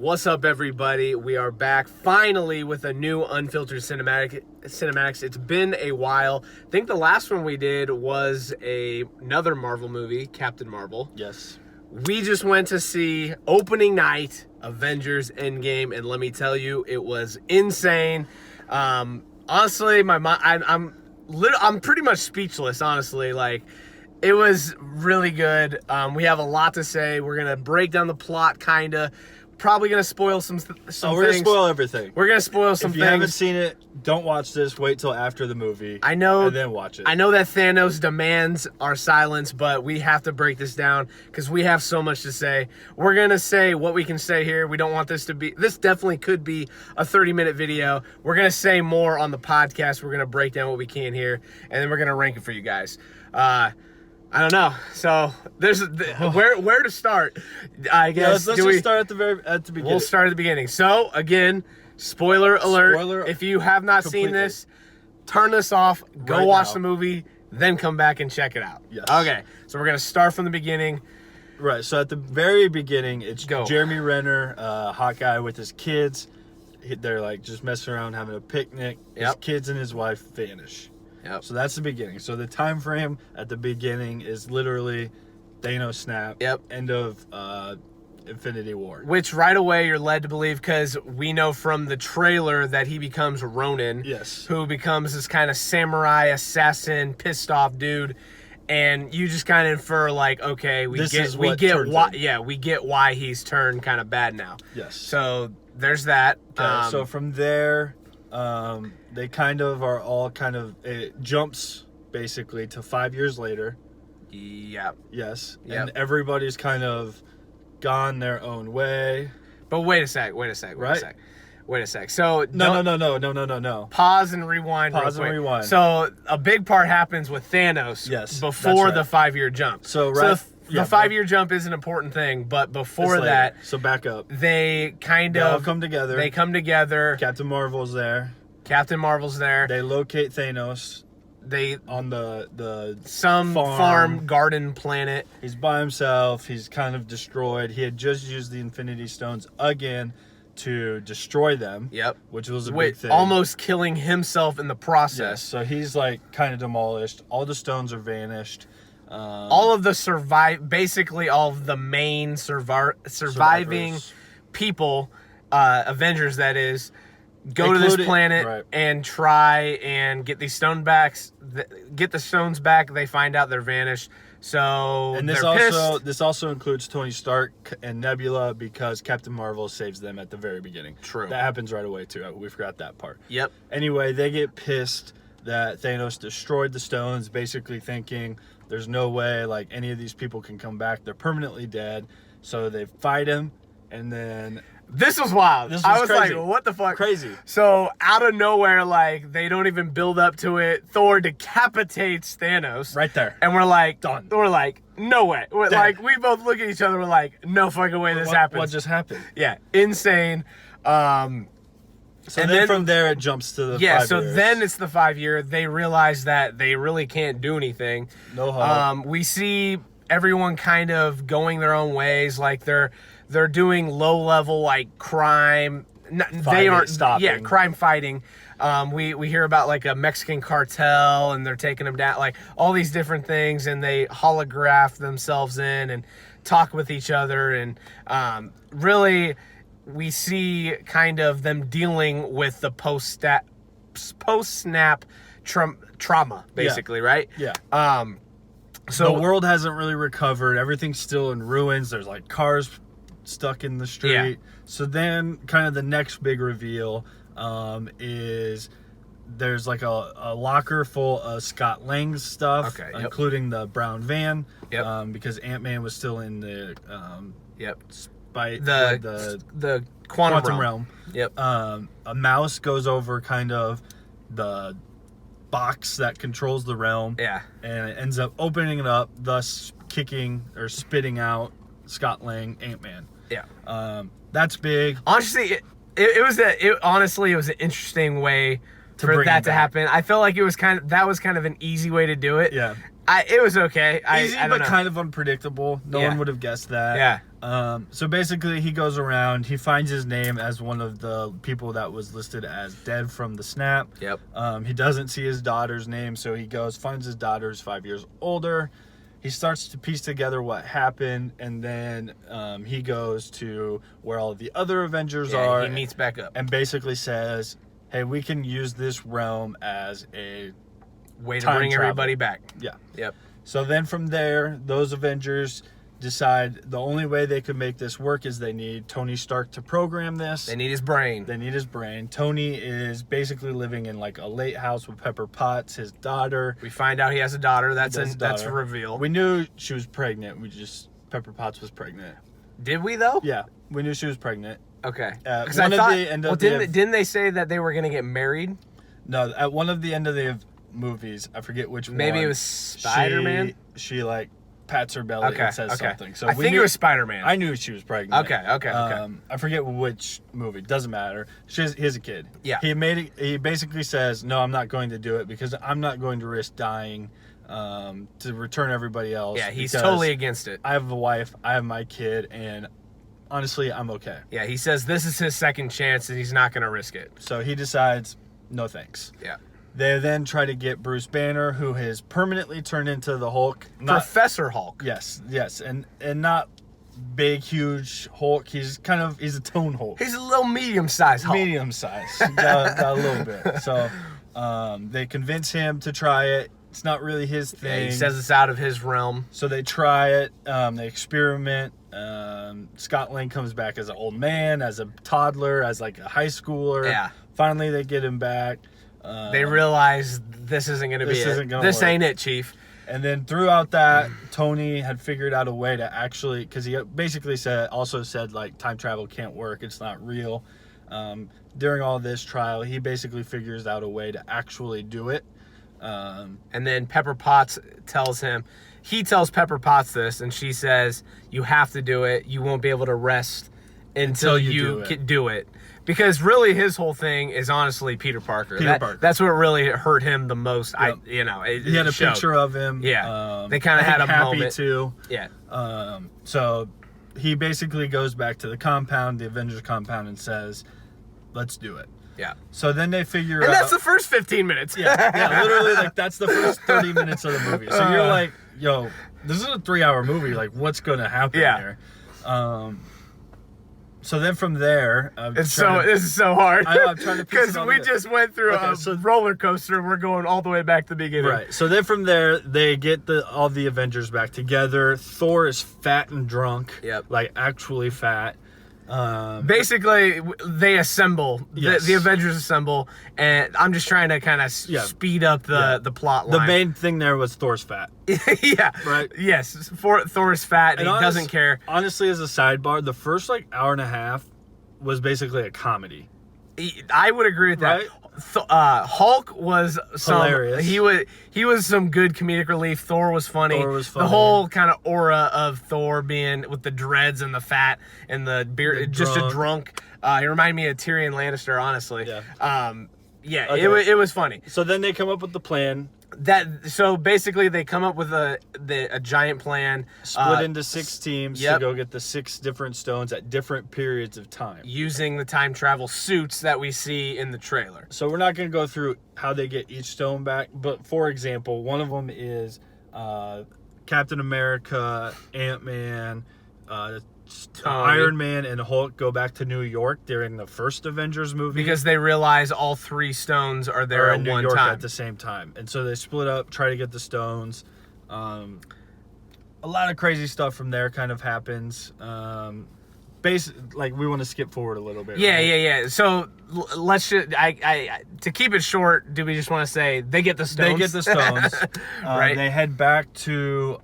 What's up, everybody? We are back finally with a new Unfiltered Cinematics. It's been a while. I think the last one we did was another Marvel movie, Captain Marvel. Yes. We just went to see opening night, Avengers Endgame, and let me tell you, it was insane. Honestly, I'm pretty much speechless, honestly. Like, it was really good. We have a lot to say. We're gonna break down the plot, kinda. Probably gonna spoil some things. We're gonna spoil everything. We're gonna spoil some things. If you haven't seen it, don't watch this. Wait till after the movie. I know, and then watch it. I know that Thanos demands our silence, but we have to break this down because we have so much to say. We're gonna say what we can say here. We don't want this to be. This definitely could be a 30-minute video. We're gonna say more on the podcast. We're gonna break down what we can here, and then we're gonna rank it for you guys. I don't know. So there's where to start. I guess let's just start at the beginning. We'll start at the beginning. So again, spoiler alert. Spoiler if you have not seen this, turn this off. Go watch the movie, then come back and check it out. Yes. Okay. So we're gonna start from the beginning. Right. So at the very beginning, it's Jeremy Renner, Hawkeye, with his kids. They're like just messing around, having a picnic. His kids and his wife vanish. Yep. So that's the beginning. So the time frame at the beginning is literally Thanos snap. Yep. End of Infinity War. Which right away you're led to believe because we know from the trailer that he becomes Ronin. Yes. Who becomes this kind of samurai assassin, pissed off dude. And you just kind of infer like, okay, we get why he's turned kind of bad now. Yes. So there's that. So from there, they kind of are all it jumps basically to 5 years later. Yeah. Yes. Yep. And everybody's kind of gone their own way. But wait a sec. So No. Pause and rewind. So a big part happens with Thanos. Yes. Before the 5-year jump. So the 5-year jump is an important thing, but before that, so back up. They all come together. They come together. Captain Marvel's there. They locate Thanos. On some farm garden planet. He's by himself. He's kind of destroyed. He had just used the Infinity Stones again to destroy them. Yep. Which was a big thing. Almost killing himself in the process. Yes, so he's like kind of demolished. All the stones are vanished. All of the main surviving people, Avengers that is, go to this planet and try and get these stones back. They find out they're vanished. So this also includes Tony Stark and Nebula because Captain Marvel saves them at the very beginning. True. That happens right away too. We forgot that part. Yep. Anyway, they get pissed that Thanos destroyed the stones, basically thinking there's no way like any of these people can come back. They're permanently dead. So they fight him, and then this was wild. I was crazy. Like, what the fuck? Crazy. So out of nowhere, like, they don't even build up to it. Thor decapitates Thanos. Right there. And we're like, done. We're like, no way. Like, we both look at each other. We're like, no fucking way this happens. What just happened? Yeah. Insane. So then from there, it jumps to the 5 years. So then it's the 5-year. They realize that they really can't do anything. No hope. We see everyone kind of going their own ways. Like, they're doing low-level, like, crime. They aren't stopping. Yeah, crime fighting. We hear about, like, a Mexican cartel, and they're taking them down. Like, all these different things, and they holograph themselves in and talk with each other. And really, we see kind of them dealing with the post-snap trauma, basically, right? Yeah. So the world hasn't really recovered. Everything's still in ruins. There's like cars stuck in the street. Yeah. So then kind of the next big reveal is there's like a locker full of Scott Lang's stuff, including the brown van, because Ant-Man was still in the by the quantum realm. Yep. A mouse goes over kind of the box that controls the realm. Yeah. And it ends up opening it up, thus kicking or spitting out Scott Lang, Ant-Man. Yeah. That's big. Honestly, it was an interesting way for that to happen. I felt like that was kind of an easy way to do it. Yeah. It was okay. Easy, I don't but know. kind of unpredictable. No one would have guessed that. Yeah. So basically, he goes around. He finds his name as one of the people that was listed as dead from the snap. Yep. He doesn't see his daughter's name, so he goes, finds his daughter's 5 years older. He starts to piece together what happened, and then he goes to where all the other Avengers are. He meets back up. And basically says, hey, we can use this realm as a way to bring everybody back. Yeah. Yep. So then from there, those Avengers decide the only way they could make this work is they need Tony Stark to program this. They need his brain. Tony is basically living in like a lake house with Pepper Potts, his daughter. We find out he has a daughter. That's a reveal. We knew she was pregnant. Pepper Potts was pregnant. Did we though? Yeah, we knew she was pregnant. Okay. Because I thought, didn't they say that they were gonna get married? No, at one of the end of the movies, I forget which one. Maybe it was Spider-Man. She like pats her belly and says something. So I think it was Spider-Man. I knew she was pregnant. Okay. I forget which movie. Doesn't matter. He's a kid. Yeah. He basically says, no, I'm not going to do it because I'm not going to risk dying to return everybody else. Yeah, he's totally against it. I have a wife. I have my kid, and honestly, I'm okay. Yeah, he says this is his second chance, and he's not going to risk it. So he decides, no thanks. Yeah. They then try to get Bruce Banner, who has permanently turned into the Hulk. Professor Hulk. Yes, and not big, huge Hulk. He's a tone Hulk. He's a little medium-sized Hulk. Medium-sized. got a little bit. So they convince him to try it. It's not really his thing. Yeah, he says it's out of his realm. So they try it. They experiment. Scott Lang comes back as an old man, as a toddler, as like a high schooler. Yeah. Finally, they get him back. They realize this isn't going to be it. This ain't it, Chief. And then throughout that, Tony had figured out a way to actually, because he basically said like time travel can't work. It's not real. During all this trial, he basically figures out a way to actually do it. And then Pepper Potts tells Pepper Potts this, and she says, you have to do it. You won't be able to rest until you do it. Because really his whole thing is honestly Peter Parker. That's what really hurt him the most. Yep. He had a picture of him. Yeah. They kind of had a moment too. Yeah. So he basically goes back to the compound, the Avengers compound, and says, let's do it. Yeah. So then they figure out. And that's the first 15 minutes. Yeah, literally, like, that's the first 30 minutes of the movie. So you're like, yo, this is a 3-hour movie. Like, what's going to happen here? So then from there, this is so hard. I'm trying to because we just went through a roller coaster. We're going all the way back to the beginning. Right. So then from there, they get all the Avengers back together. Thor is fat and drunk. Yep. Like actually fat. Basically, they assemble. Yes. The Avengers assemble, and I'm just trying to kind of speed up the plot line. The main thing there was Thor's fat. Yeah. Right. Yes. Thor's fat, and he doesn't care. Honestly, as a sidebar, the first like hour and a half was basically a comedy. I would agree with that. Right? Hulk was hilarious. He was some good comedic relief. Thor was funny. The whole kind of aura of Thor being with the dreads and the fat and the beard, just a drunk. He reminded me of Tyrion Lannister, honestly. Yeah. Okay. It was funny. So then they come up with the plan. So basically they come up with a giant plan, split into 6 teams to go get the 6 different stones at different periods of time using the time travel suits that we see in the trailer. So we're not going to go through how they get each stone back, but for example, one of them is Captain America, Ant-Man, Iron Man, and Hulk go back to New York during the first Avengers movie because they realize all 3 stones are there at one time at the same time, and so they split up, try to get the stones. A lot of crazy stuff from there kind of happens. Like we want to skip forward a little bit. Yeah. So let's just, to keep it short, do we just want to say they get the stones? They get the stones. Right. They head back to.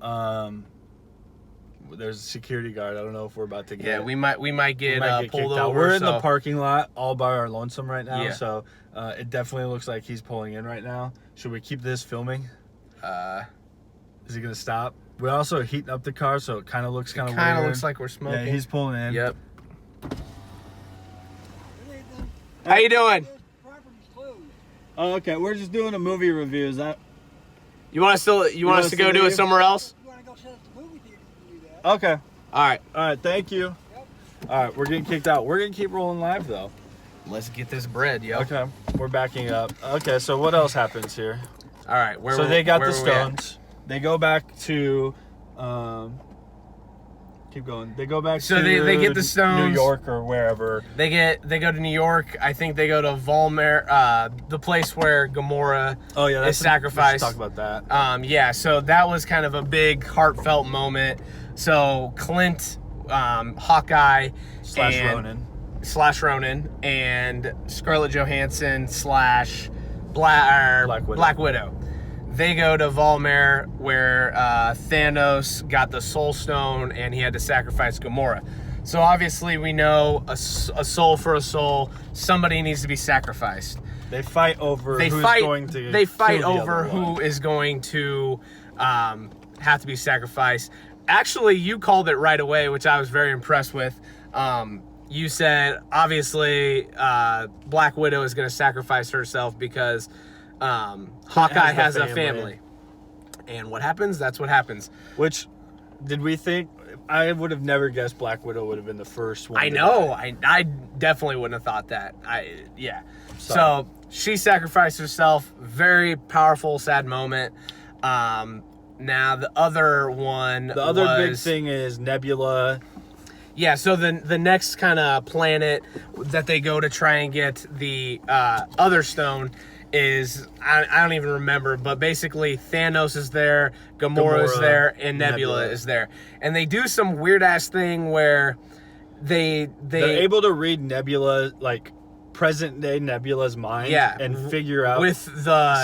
There's a security guard. I don't know if we're about to get. Yeah, we might get pulled over. We're in the parking lot all by our lonesome right now. Yeah. So it definitely looks like he's pulling in right now. Should we keep this filming? Is he gonna stop? We're also heating up the car, so it kind of looks kind of weird. Kind of looks like we're smoking. Yeah, he's pulling in. Yep. How you doing? Oh, okay. We're just doing a movie review. Is that? You want us to go do it somewhere else? You want to go set up the movie theater, you can do that. Okay. All right. Thank you. Yep. All right, we're getting kicked out. We're gonna keep rolling live though. Let's get this bread, yo. Okay, we're backing up. Okay, so what else happens here? All right, so they got the stones. They go back to, keep going. They go back so to they get the stones. New York or wherever. They go to New York. I think they go to Volmer, the place where Gamora is sacrificed. Let's talk about that. Yeah, so that was kind of a big heartfelt moment. So Clint, Hawkeye, slash Ronan, and Scarlett Johansson slash Black Widow. They go to Volmer where Thanos got the Soul Stone and he had to sacrifice Gamora. So obviously we know a soul for a soul. Somebody needs to be sacrificed. They fight over who is going to have to be sacrificed. Actually, you called it right away, which I was very impressed with. You said, obviously, Black Widow is going to sacrifice herself because Hawkeye has a family. And what happens? That's what happens. Which, did we think... I would have never guessed Black Widow would have been the first one. I know. I definitely wouldn't have thought that. So she sacrificed herself. Very powerful, sad moment. Now, the other one big thing is Nebula. Yeah, so the next kind of planet that they go to try and get the other stone is, I don't even remember, but basically Thanos is there, Gamora is there, and Nebula is there. And they do some weird-ass thing where they're able to read Nebula, like, present-day Nebula's mind, and figure out,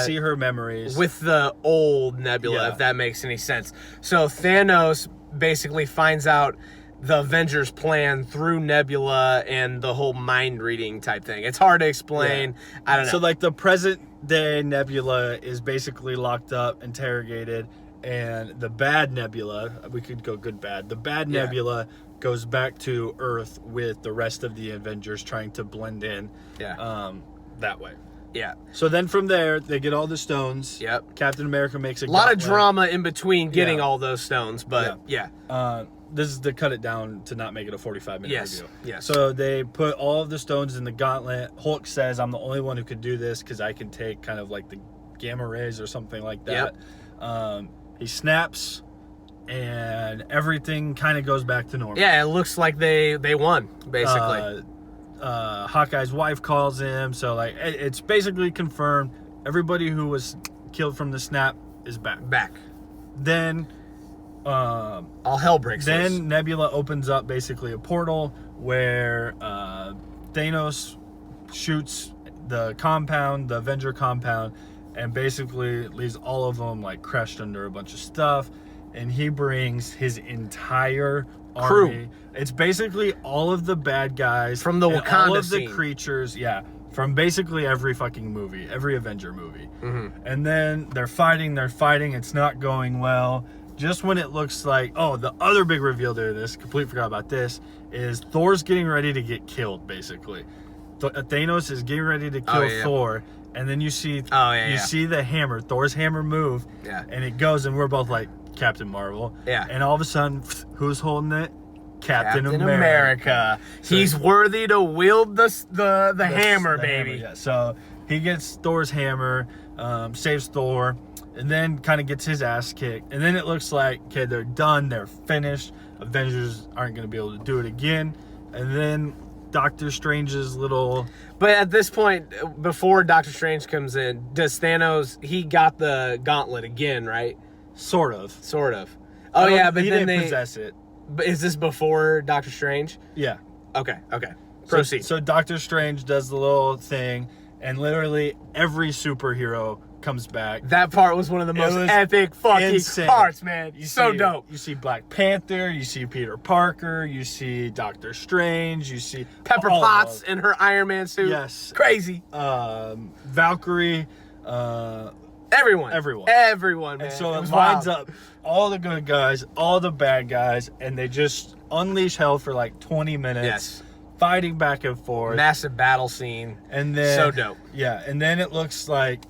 see her memories. With the old Nebula, if that makes any sense. So Thanos basically finds out the Avengers plan through Nebula and the whole mind-reading type thing. It's hard to explain. Yeah. I don't know. So, like, the present-day Nebula is basically locked up, interrogated, and the bad Nebula, we could go good-bad, the bad Nebula goes back to Earth with the rest of the Avengers trying to blend in that way. Yeah. So then from there, they get all the stones. Yep. Captain America makes a lot of drama in between getting all those stones, but this is to cut it down to not make it a 45-minute review. Yes. So they put all of the stones in the gauntlet. Hulk says, I'm the only one who could do this because I can take kind of like the gamma rays or something like that. Yep. He snaps, and everything kind of goes back to normal. Yeah, it looks like they won, basically. Hawkeye's wife calls him, so like it's basically confirmed everybody who was killed from the snap is back. Then all hell breaks loose. Then Nebula opens up basically a portal where Thanos shoots the compound, the Avenger compound, and basically leaves all of them like crushed under a bunch of stuff, and he brings his entire army. It's basically all of the bad guys from the Wakanda all of scene. The creatures, from basically every fucking movie, every Avenger movie. Mm-hmm. And then they're fighting, it's not going well. Just when it looks like, the other big reveal to this, completely forgot about this, is Thor's getting ready to get killed, basically. Thanos is getting ready to kill Thor, and then you see see the hammer, Thor's hammer move, and it goes, and we're both like, Captain Marvel. Yeah. And all of a sudden, who's holding it? Captain America. So he's worthy to wield the hammer, baby. Hammer, So he gets Thor's hammer, saves Thor, and then kind of gets his ass kicked. And then it looks like, okay, they're done, they're finished. Avengers aren't going to be able to do it again. And then Doctor Strange's little... But at this point, before Doctor Strange comes in, does Thanos, he got the gauntlet again, right? Sort of. Oh, yeah, but he then didn't possess it. But is this before Doctor Strange? Yeah. Okay. Proceed. So Doctor Strange does the little thing, and literally every superhero comes back. That part was one of the most epic fucking parts, man. Dope. You see Black Panther, you see Peter Parker, you see Doctor Strange, you see Pepper Potts in her Iron Man suit. Yes. Crazy. Valkyrie. Everyone, man. And so it lines up all the good guys, all the bad guys, and they just unleash hell for like 20 minutes. Yes. Fighting back and forth. Massive battle scene. And then... So dope. Yeah, and then it looks like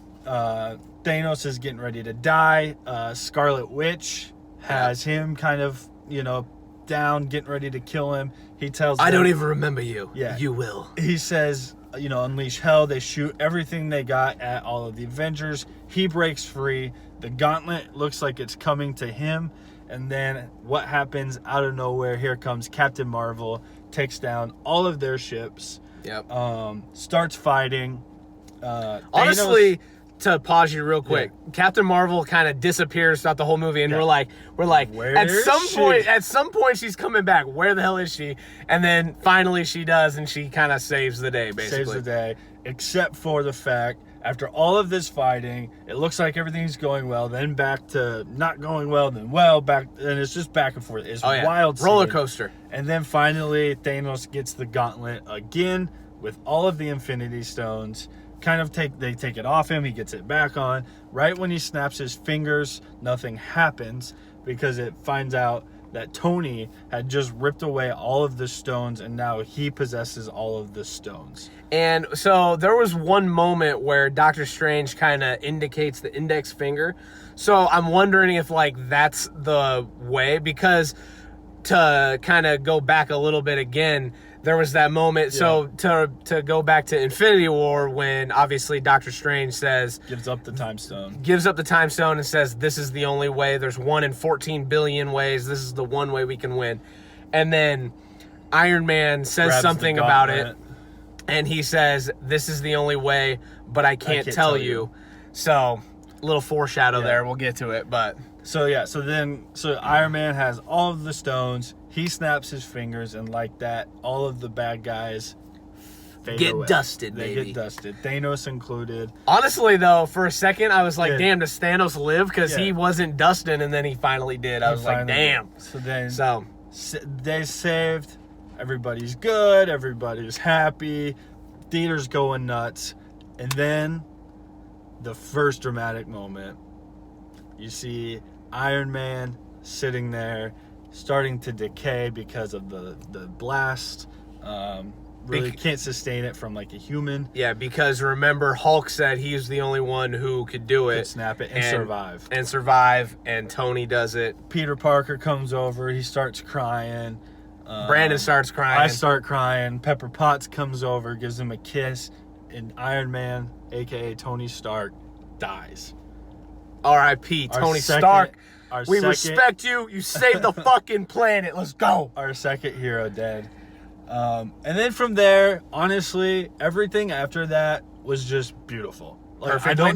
Thanos is getting ready to die. Scarlet Witch has him kind of, down, getting ready to kill him. He tells them, I don't even remember you. Yeah. You will. He says, unleash hell. They shoot everything they got at all of the Avengers. He breaks free. The gauntlet looks like it's coming to him. And then what happens out of nowhere? Here comes Captain Marvel, takes down all of their ships. Yep. Starts fighting. Honestly, to pause you real quick, Captain Marvel kind of disappears throughout the whole movie, and we're like, Where at is some point she's coming back. Where the hell is she? And then finally she does, and she kind of saves the day, basically. Saves the day, except for the fact, after all of this fighting, it looks like everything's going well, then back to not going well, then back, and it's just back and forth. It's wild roller scene. coaster. And then finally, Thanos gets the gauntlet again with all of the Infinity Stones. They take it off him, he gets it back on. Right when he snaps his fingers, nothing happens because it finds out that Tony had just ripped away all of the stones, and now he possesses all of the stones. And so there was one moment where Doctor Strange kind of indicates the index finger. So I'm wondering if that's the way, because to kind of go back a little bit again, there was that moment. Yeah. So to go back to Infinity War, when obviously Doctor Strange gives up the time stone and says, this is the only way. There's 1 in 14 billion ways. This is the one way we can win. And then Iron Man says something about it, and he says, this is the only way, but I can't tell you. So little foreshadow there. We'll get to it, but so Iron Man has all of the stones. He snaps his fingers, and like that, all of the bad guys get dusted, They get dusted, Thanos included. Honestly, though, for a second, I was like, damn, does Thanos live? Because he wasn't dusting, and then he finally did. I was like, damn. They saved. Everybody's good. Everybody's happy. Theater's going nuts. And then the first dramatic moment, you see Iron Man sitting there, starting to decay because of the blast. Really can't sustain it from a human. Yeah, because remember, Hulk said he's the only one who could do it. Could snap it and survive. And Tony does it. Peter Parker comes over. He starts crying. Brandon starts crying. I start crying. Pepper Potts comes over, gives him a kiss, and Iron Man, a.k.a. Tony Stark, dies. R.I.P. Tony Stark. We respect you. You saved the fucking planet. Let's go. Our second hero dead. And then from there, honestly, everything after that was just beautiful. I don't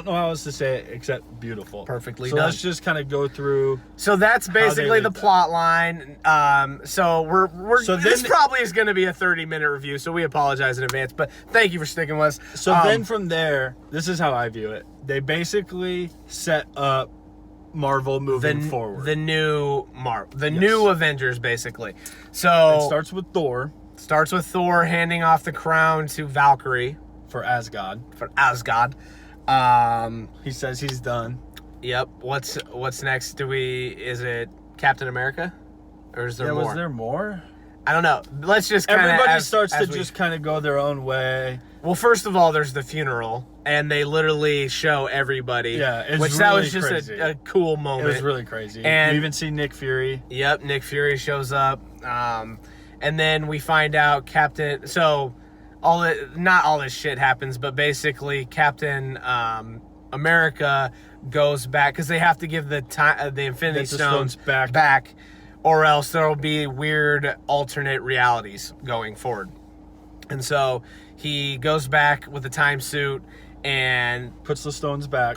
know how else to say it except beautiful. Perfectly done. So let's just kind of go through. So that's basically the plot line. So this probably is going to be a 30-minute review, so we apologize in advance. But thank you for sticking with us. So then from there, this is how I view it. They basically set up Marvel moving forward. The new new Avengers, basically. So it starts with Thor. Starts with Thor handing off the crown to Valkyrie. For Asgard. He says he's done. Yep. What's next? Is it Captain America? Or is there more? Was there more? I don't know. Let's just kind of... Everybody starts to just kind of go their own way. Well, first of all, there's the funeral, and they literally show everybody. Yeah, that was just a cool moment. It was really crazy. And you even see Nick Fury. Yep, Nick Fury shows up. And then we find out Captain... So... not all this shit happens, but basically Captain America goes back because they have to give the Infinity Stones back, or else there'll be weird alternate realities going forward. And so he goes back with the time suit and puts the stones back.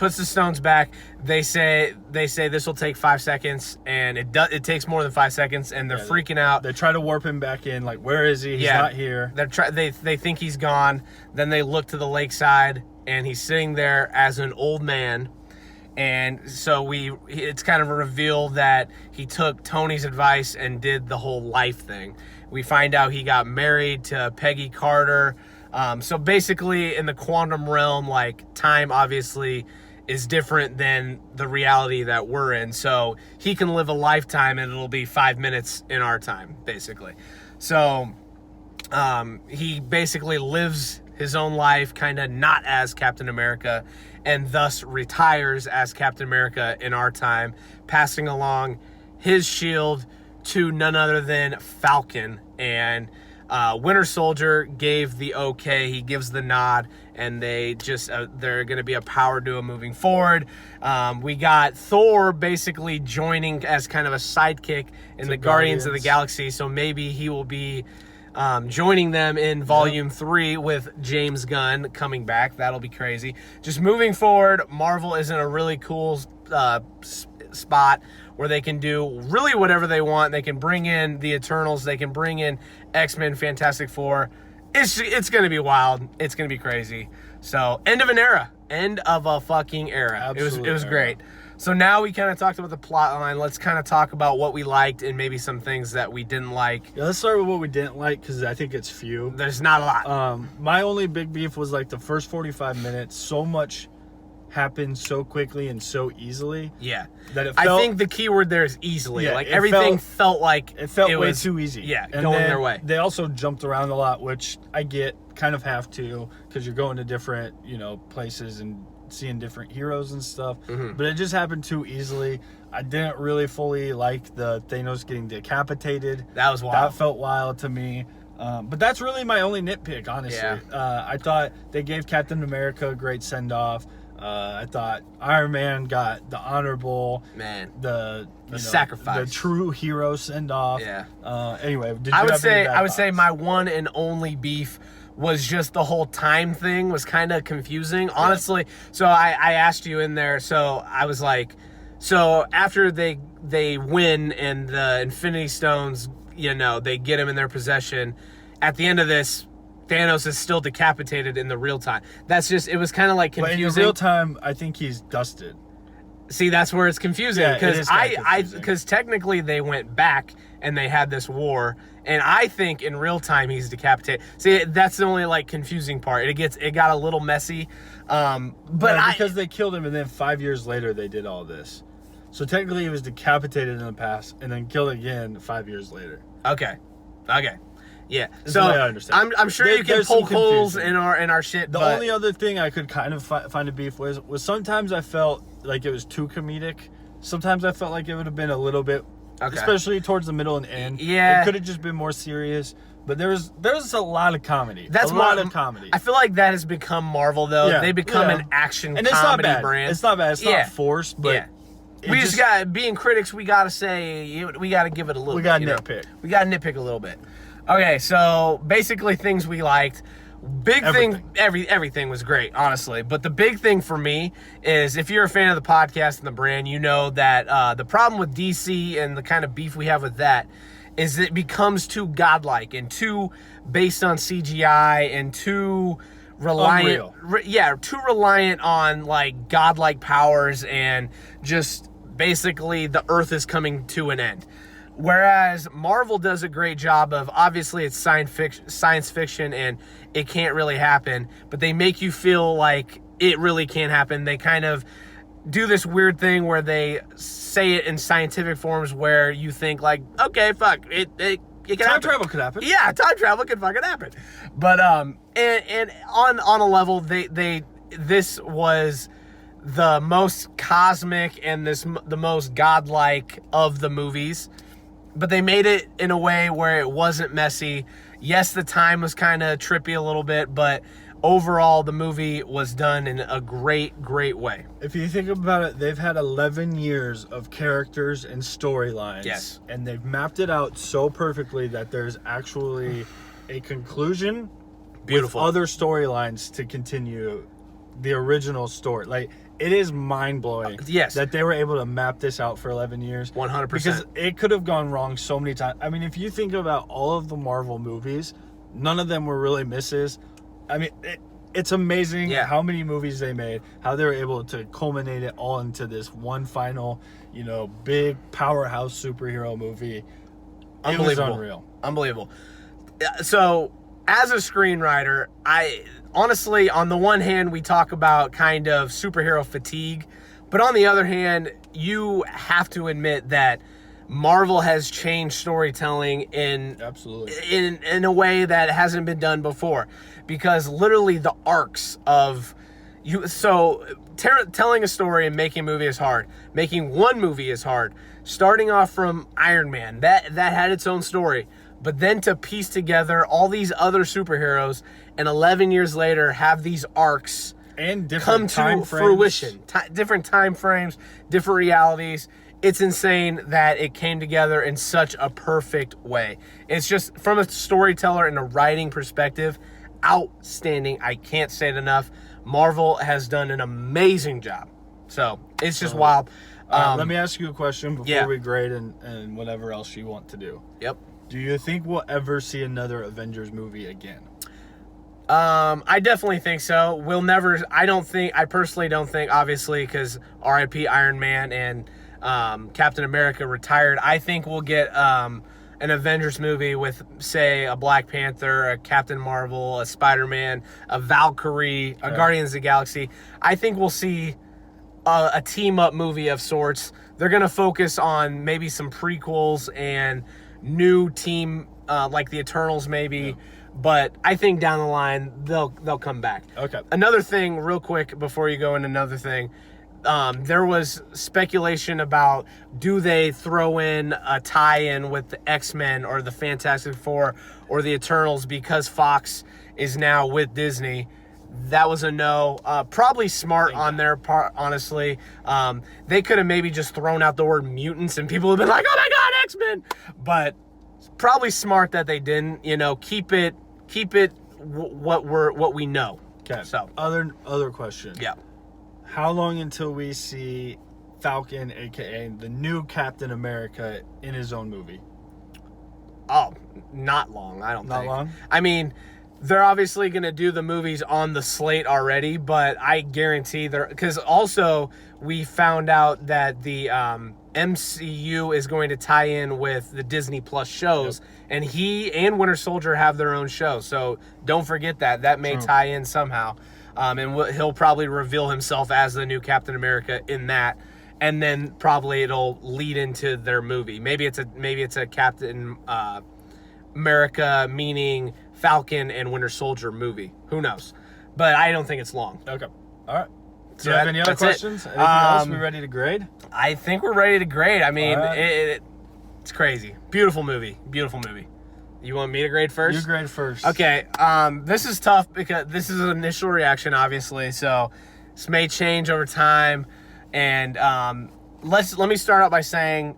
They say this will take 5 seconds, and it takes more than 5 seconds, and they're freaking out. They try to warp him back in, like, where is he? He's not here. They think he's gone. Then they look to the lakeside, and he's sitting there as an old man. And so it's kind of a reveal that he took Tony's advice and did the whole life thing. We find out he got married to Peggy Carter. So basically in the quantum realm, like, time obviously is different than the reality that we're in. So he can live a lifetime and it'll be 5 minutes in our time, basically. So he basically lives his own life, kind of not as Captain America, and thus retires as Captain America in our time, passing along his shield to none other than Falcon. And Winter Soldier gave the okay. He gives the nod, and they're going to be a power duo moving forward. We got Thor basically joining as kind of a sidekick in the Guardians of the Galaxy, so maybe he will be joining them in Volume 3 with James Gunn coming back. That'll be crazy. Just moving forward, Marvel is in a really cool spot where they can do really whatever they want. They can bring in the Eternals. They can bring in X-Men, Fantastic Four. It's going to be wild. It's going to be crazy. So, end of an era. End of a fucking era. Absolute It was era. great. So now we kind of talked about the plot line. Let's kind of talk about what we liked and maybe some things that we didn't like. Yeah, let's start with what we didn't like, because I think it's few. There's not a lot. My only big beef was like the first 45 minutes. So much happened so quickly and so easily. Yeah. That it I felt, think the key word there is easily. Yeah, like it everything felt like it felt way was too easy. Yeah, and going then their way. They also jumped around a lot, which I get, kind of have to, because you're going to different, places and seeing different heroes and stuff. Mm-hmm. But it just happened too easily. I didn't really fully like the Thanos getting decapitated. That was wild. That felt wild to me. But that's really my only nitpick, honestly. Yeah. I thought they gave Captain America a great send-off. I thought Iron Man got the honorable, the sacrifice, the true hero send-off. Yeah. Anyway, I would say my one and only beef was just the whole time thing was kind of confusing, honestly. So I asked you in there. So I was like, so after they win and the Infinity Stones, they get them in their possession. At the end of this, Thanos is still decapitated in the real time. It was kind of like confusing. But in the real time, I think he's dusted. See, that's where it's confusing, because technically they went back and they had this war, and I think in real time he's decapitated. See, that's the only like confusing part. It got a little messy, because they killed him and then 5 years later they did all this. So technically he was decapitated in the past and then killed again 5 years later. Okay. Yeah. That's the way I understand. I'm sure you can poke holes in our shit. The only other thing I could kind of find a beef was sometimes I felt like it was too comedic. Sometimes I felt like it would have been a little bit, especially towards the middle and end. Yeah. It could have just been more serious. But there was a lot of comedy. That's a lot of comedy. I feel like that has become Marvel, though. Yeah. They become an action and comedy it's not bad. brand. It's not bad. It's not forced, but we just got, being critics, we got to say, we got to give it a little bit. We got to nitpick. We got to nitpick a little bit. Okay, so basically things we liked. Everything was great, honestly. But the big thing for me is, if you're a fan of the podcast and the brand, you know that the problem with DC and the kind of beef we have with that is it becomes too godlike and too based on CGI and too reliant. Too reliant on like godlike powers and just basically the Earth is coming to an end. Whereas Marvel does a great job of, obviously it's science fiction and it can't really happen, but they make you feel like it really can happen. They kind of do this weird thing where they say it in scientific forms where you think like, okay, fuck, it can happen. Time travel could happen. Yeah, time travel could fucking happen. But and on a level, this was the most cosmic and the most godlike of the movies. But they made it in a way where it wasn't messy. Yes, the time was kind of trippy a little bit, but overall the movie was done in a great way. If you think about it, they've had 11 years of characters and storylines. Yes. And they've mapped it out so perfectly that there's actually a conclusion. Beautiful. With other storylines to continue the original story. Like, it is mind-blowing that they were able to map this out for 11 years. 100%. Because it could have gone wrong so many times. I mean, if you think about all of the Marvel movies, none of them were really misses. I mean, it's amazing how many movies they made, how they were able to culminate it all into this one final, big powerhouse superhero movie. Unbelievable. It was unreal. Unbelievable. So, as a screenwriter, honestly, on the one hand, we talk about kind of superhero fatigue, but on the other hand, you have to admit that Marvel has changed storytelling in a way that hasn't been done before, because literally the arcs of you. So telling a story and making a movie is hard. Making one movie is hard. Starting off from Iron Man, that had its own story, but then to piece together all these other superheroes and 11 years later have these arcs and come to fruition, different time frames, different realities. It's insane that it came together in such a perfect way. It's just, from a storyteller and a writing perspective, outstanding. I can't say it enough. Marvel has done an amazing job. So it's just wild. Let me ask you a question before we grade and whatever else you want to do. Yep. Do you think we'll ever see another Avengers movie again? I definitely think so. We'll never. I personally don't think, obviously, because R.I.P. Iron Man and Captain America retired. I think we'll get an Avengers movie with, say, a Black Panther, a Captain Marvel, a Spider-Man, a Valkyrie, a Guardians of the Galaxy. I think we'll see a team-up movie of sorts. They're going to focus on maybe some prequels and new team, like the Eternals maybe. Yeah. But I think down the line, they'll come back. Okay. Another thing, real quick, before you go into another thing, there was speculation about, do they throw in a tie-in with the X-Men or the Fantastic Four or the Eternals because Fox is now with Disney. That was a no. Probably smart on their part, honestly. They could have maybe just thrown out the word mutants and people would have been like, oh my God, X-Men. But probably smart that they didn't. You know, keep it what we know. Okay. So other question. Yeah. How long until we see Falcon, aka the new Captain America, in his own movie? Oh, not long. I don't think. Not long? I mean, they're obviously going to do the movies on the slate already, but I guarantee because also we found out that the MCU is going to tie in with the Disney Plus shows, and he and Winter Soldier have their own show. So don't forget that may tie in somehow. And he'll probably reveal himself as the new Captain America in that, and then probably it'll lead into their movie. Maybe it's a Captain America, meaning Falcon and Winter Soldier movie. Who knows? But I don't think it's long. Okay. All right. So do you have any other questions? Anything else? We ready to grade? I think we're ready to grade. I mean, it's crazy. Beautiful movie. Beautiful movie. You want me to grade first? You grade first. Okay. This is tough because this is an initial reaction, obviously. So this may change over time. And let me start out by saying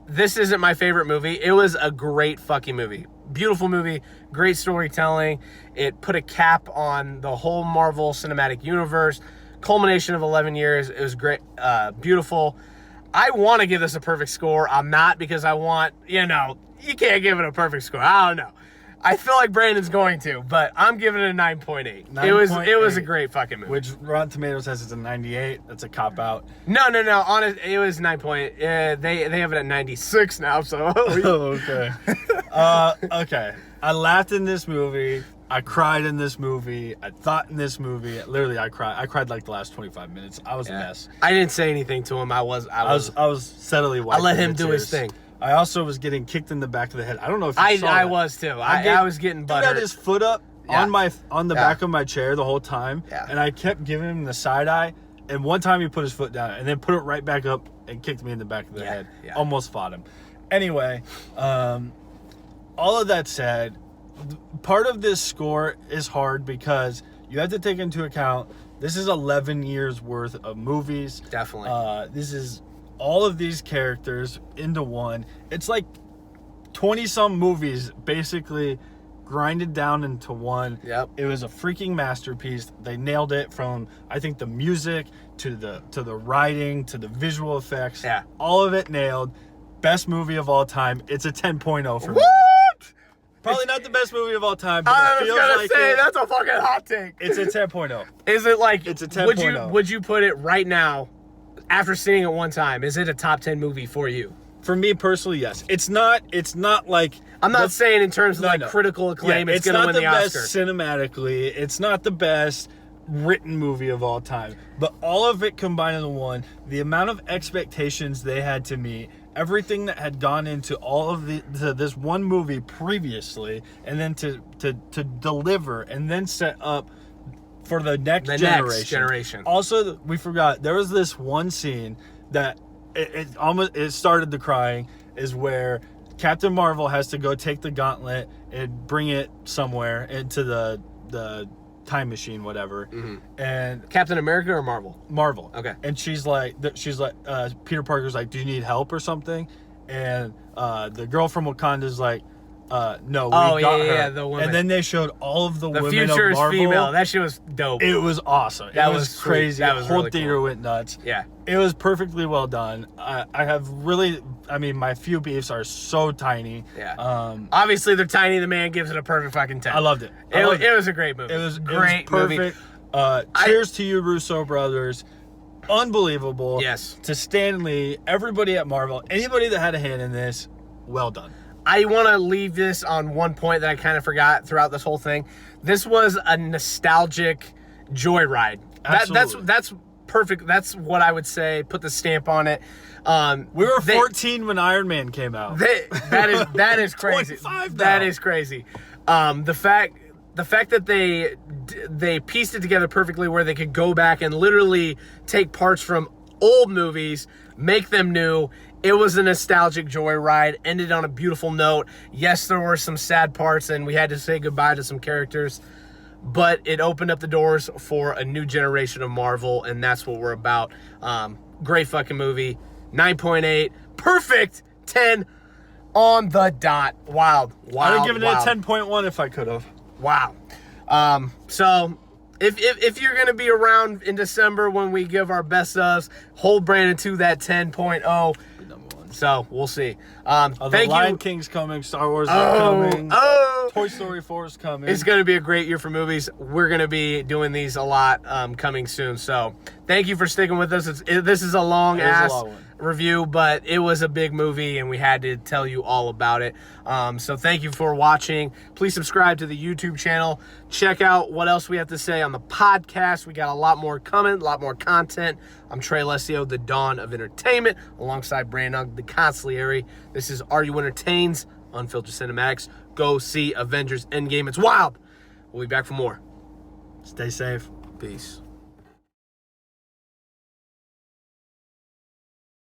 this isn't my favorite movie. It was a great fucking movie. Beautiful movie. Great storytelling. It put a cap on the whole Marvel Cinematic Universe. Culmination of 11 years. It was great. Beautiful. I want to give this a perfect score. I'm not, because I want, you can't give it a perfect score. I don't know. I feel like Brandon's going to, but I'm giving it a 9.8. It was a great fucking movie. Which Rotten Tomatoes says it's a 98. That's a cop out. No. Honest, it was 9. They have it at 96 now. So. Oh, okay. Okay. I laughed in this movie. I cried in this movie. I thought in this movie. Literally, I cried. I cried like the last 25 minutes. I was a mess. I didn't say anything to him. I was steadily wiping. I let him do his thing. I also was getting kicked in the back of the head. I don't know if you saw I that. was too. I was getting buttered. He had his foot up on the back of my chair the whole time, and I kept giving him the side eye. And one time he put his foot down and then put it right back up and kicked me in the back of the head. Yeah. Almost fought him. Anyway, all of that said, part of this score is hard because you have to take into account this is 11 years worth of movies. Definitely. This is all of these characters into one. It's like 20-some movies basically grinded down into one. Yep. It was a freaking masterpiece. They nailed it from, I think, the music to the writing to the visual effects. Yeah. All of it nailed. Best movie of all time. It's a 10.0 for me. What? Probably not the best movie of all time, but I it was feels gonna like say it. that's a fucking hot take. It's a 10.0. Is it like? It's a 10.0. Would you put it right now, after seeing it one time? Is it a top 10 movie for you? For me personally, yes. It's not like I'm not saying in terms of critical acclaim. It's gonna win the Oscar. It's not the best cinematically. It's not the best written movie of all time. But all of it combined into one. The amount of expectations they had to meet everything that had gone into all of this one movie previously, and then to deliver and then set up for the next generation. Also, we forgot there was this one scene that it started the crying, is where Captain Marvel has to go take the gauntlet and bring it somewhere into the time machine, whatever. Mm-hmm. And Captain America or Marvel? Marvel. Okay. And she's like, Peter Parker's like, do you need help or something? And the girl from Wakanda's like, no, we got her. Yeah, the woman. And then they showed all of the women future of is Marvel. female. That shit was dope. It was awesome. That it was sweet. crazy. That was the whole really theater cool. went nuts. Yeah. It was perfectly well done. My few beefs are so tiny. Yeah. Obviously, they're tiny. The man gives it a perfect fucking 10. I loved it. It was a great movie. It was great perfect. movie. Cheers to you, Russo brothers. Unbelievable. Yes. To Stan Lee, everybody at Marvel, anybody that had a hand in this, well done. I want to leave this on one point that I kind of forgot throughout this whole thing. This was a nostalgic joyride. That's perfect. That's what I would say. Put the stamp on it. We were 14 when Iron Man came out. That is crazy. 25 now. That is crazy. The fact that they pieced it together perfectly, where they could go back and literally take parts from old movies, make them new. It was a nostalgic joyride, ended on a beautiful note. Yes, there were some sad parts, and we had to say goodbye to some characters, but it opened up the doors for a new generation of Marvel, and that's what we're about. Great fucking movie. 9.8. Perfect 10 on the dot. Wild. I'd have given it a 10.1 if I could have. Wow. So if you're going to be around in December when we give our best ofs, hold Brandon to that 10.0. So we'll see. The Lion King's coming. Star Wars is coming. Toy Story 4 is coming. It's going to be a great year for movies. We're going to be doing these a lot coming soon. So thank you for sticking with us. This is a long review, but it was a big movie and we had to tell you all about it. So thank you for watching. Please subscribe to the YouTube channel. Check out what else we have to say on the podcast. We got a lot more coming, a lot more content. I'm Trey Lesio, the Dawn of Entertainment, alongside Brandon, the consigliere. This is Are You Entertained's Unfiltered Cinematics. Go see Avengers Endgame. It's wild. We'll be back for more. Stay safe. Peace.